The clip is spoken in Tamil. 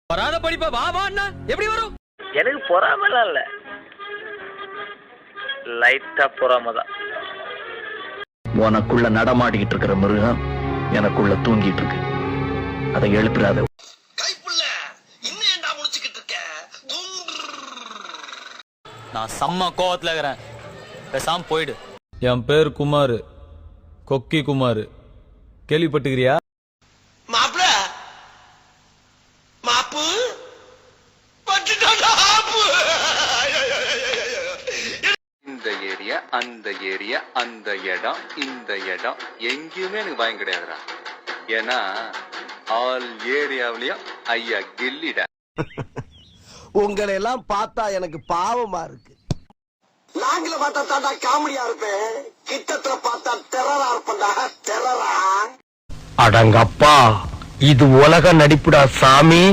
வராத படிப்ப வா வான்னா எப்படி வரும்? எனக்கு பொறாமலாம் இல்ல, லைட்டா பொறாமதான். உனக்குள்ள நடமாடிக்கிட்டு இருக்கிற மிருகம் எனக்குள்ள தூங்கிட்டு இருக்கு. அதை எழுப்புறாத. கைப்புள்ள இன்னும் ஏன்டா முடிச்சுக்கிட்டு இருக்க? நான் செம்ம கோவத்துல இருக்கிறேன், பேசாம போயிடு. என் பேர் குமார், கொக்கி குமார், கேள்விப்பட்டுக்கிறியா? மாப்ள மாப்பு பட்டுட்டாடா ஆப்பு. இந்த ஏரியா அந்த ஏரியா அந்த இடம் இந்த இடம் எங்கேயுமே எனக்கு பயம் கிடையாதுடா. ஏன்னா ஆல் ஏரியாவிலயும் ஐயா கில்லிடா. உங்களை எல்லாம் பார்த்தா எனக்கு பாவமா இருக்கு. நாங்கள பார்த்தா தாண்டா காமெடியா இருப்பேன், கிட்டத்துல பார்த்தா டெரரா இருப்பேன்டா, டெரரா. அடங்கப்பா, இது உலக நடிப்புடா சாமி.